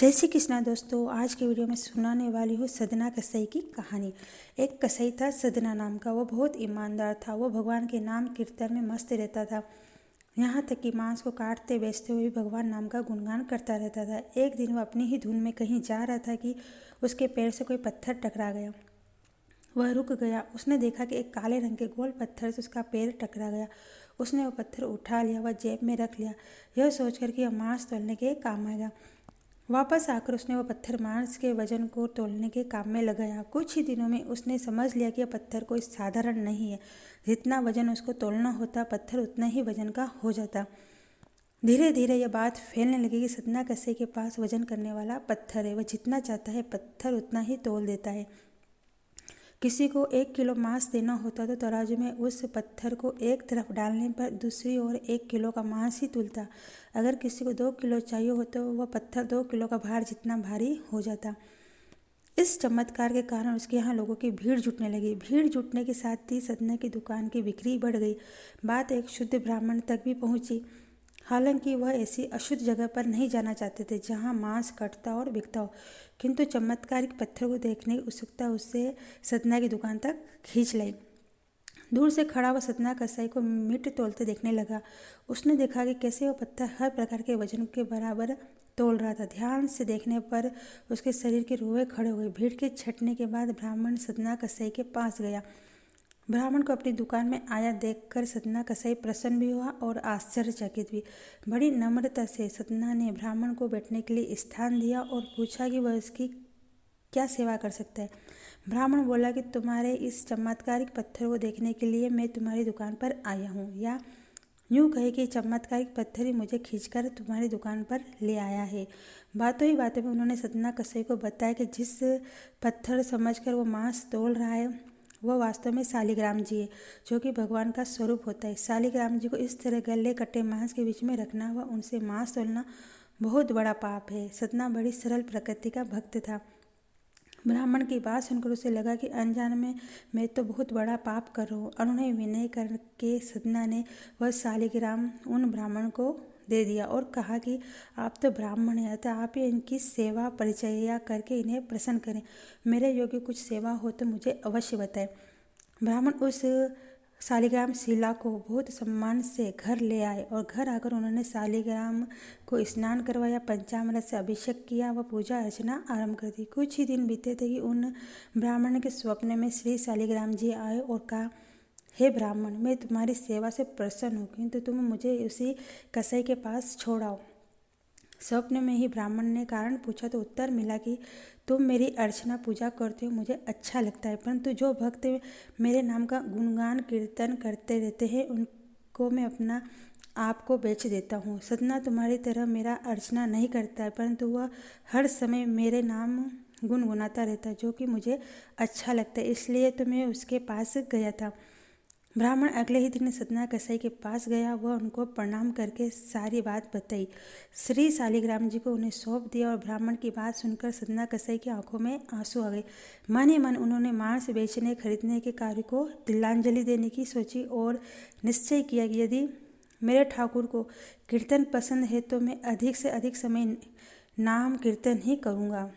जय श्री कृष्णा दोस्तों। आज के वीडियो में सुनाने वाली हूँ सदना कसाई की कहानी। एक कसाई था सदना नाम का। वो बहुत ईमानदार था। वो भगवान के नाम कीर्तन में मस्त रहता था। यहाँ तक कि मांस को काटते बेचते हुए भी भगवान नाम का गुणगान करता रहता था। एक दिन वो अपनी ही धुन में कहीं जा रहा था कि उसके पैर से कोई पत्थर टकरा गया। वह रुक गया। उसने देखा कि एक काले रंग के गोल पत्थर से उसका पैर टकरा गया। उसने वो पत्थर उठा लिया, वह जेब में रख लिया, यह सोचकर कि यह मांस तोलने के काम आएगा। वापस आकर उसने वो पत्थर मांस के वजन को तोलने के काम में लगाया। कुछ ही दिनों में उसने समझ लिया कि यह पत्थर कोई साधारण नहीं है। जितना वजन उसको तोलना होता, पत्थर उतना ही वजन का हो जाता। धीरे धीरे यह बात फैलने लगी कि सदना कसाई के पास वजन करने वाला पत्थर है। वह जितना चाहता है पत्थर उतना ही तोल देता है। किसी को 1 किलो मांस देना होता तो तराजू में उस पत्थर को एक तरफ डालने पर दूसरी ओर 1 किलो का मांस ही तुलता। अगर किसी को 2 किलो चाहिए हो तो वह पत्थर 2 किलो का भार जितना भारी हो जाता। इस चमत्कार के कारण उसके यहाँ लोगों की भीड़ जुटने लगी। भीड़ जुटने के साथ ही सदना की दुकान की बिक्री बढ़ गई। बात एक शुद्ध ब्राह्मण तक भी पहुंची। हालांकि वह ऐसी अशुद्ध जगह पर नहीं जाना चाहते थे जहां मांस कटता और बिकता हो, किंतु चमत्कारिक पत्थर को देखने की उत्सुकता उससे सदना की दुकान तक खींच लाई। दूर से खड़ा वह सदना कसाई को मीट तोलते देखने लगा। उसने देखा कि कैसे वह पत्थर हर प्रकार के वजन के बराबर तोल रहा था। ध्यान से देखने पर उसके शरीर के रोए खड़े हुए। भीड़ के छटने के बाद ब्राह्मण सदना कसाई के पास गया। ब्राह्मण को अपनी दुकान में आया देखकर सदना कसाई प्रसन्न भी हुआ और आश्चर्यचकित भी। बड़ी नम्रता से सदना ने ब्राह्मण को बैठने के लिए स्थान दिया और पूछा कि वह उसकी क्या सेवा कर सकता है। ब्राह्मण बोला कि तुम्हारे इस चमत्कारिक पत्थर को देखने के लिए मैं तुम्हारी दुकान पर आया हूँ, या यूँ कहे कि चमत्कारिक पत्थर ही मुझे खींचकर तुम्हारी दुकान पर ले आया है। बातों ही बातों में उन्होंने सदना कसाई को बताया कि जिस पत्थर समझकर वो मांस तोल रहा है वह वास्तव में शालिग्राम जी है, जो कि भगवान का स्वरूप होता है। शालिग्राम जी को इस तरह गले कटे मांस के बीच में रखना व उनसे मांस तोलना बहुत बड़ा पाप है। सदना बड़ी सरल प्रकृति का भक्त था। ब्राह्मण की बात सुनकर उसे लगा कि अनजान में मैं तो बहुत बड़ा पाप कर रहा हूँ। उन्होंने विनय करके सदना ने वह शालिग्राम उन ब्राह्मण को दे दिया और कहा कि आप तो ब्राह्मण हैं, अतः आप ही इनकी सेवा परिचर्या करके इन्हें प्रसन्न करें। मेरे योग्य कुछ सेवा हो तो मुझे अवश्य बताएं। ब्राह्मण उस शालिग्राम शिला को बहुत सम्मान से घर ले आए और घर आकर उन्होंने शालिग्राम को स्नान करवाया, पंचामृत से अभिषेक किया व पूजा अर्चना आरंभ कर दी। कुछ ही दिन बीते थे कि उन ब्राह्मण के स्वप्न में श्री शालिग्राम जी आए और कहा, हे ब्राह्मण, मैं तुम्हारी सेवा से प्रसन्न हूँ, किंतु तुम मुझे उसी कसाई के पास छोड़ाओ। स्वप्न में ही ब्राह्मण ने कारण पूछा तो उत्तर मिला कि तुम मेरी अर्चना पूजा करते हो, मुझे अच्छा लगता है, परंतु जो भक्त मेरे नाम का गुणगान कीर्तन करते रहते हैं उनको मैं अपना आप को बेच देता हूँ। सदना तुम्हारी तरह मेरा अर्चना नहीं करता है, परंतु वह हर समय मेरे नाम गुनगुनाता रहता है, जो कि मुझे अच्छा लगता है, इसलिए तो मैं उसके पास गया था। ब्राह्मण अगले ही दिन सदना कसाई के पास गया। वह उनको प्रणाम करके सारी बात बताई। श्री शालिग्राम जी को उन्हें सौंप दिया और ब्राह्मण की बात सुनकर सदना कसाई की आंखों में आंसू आ गए। मन ही मन उन्होंने मांस बेचने खरीदने के कार्य को तिलांजलि देने की सोची और निश्चय किया कि यदि मेरे ठाकुर को कीर्तन पसंद है तो मैं अधिक से अधिक समय नाम कीर्तन ही करूँगा।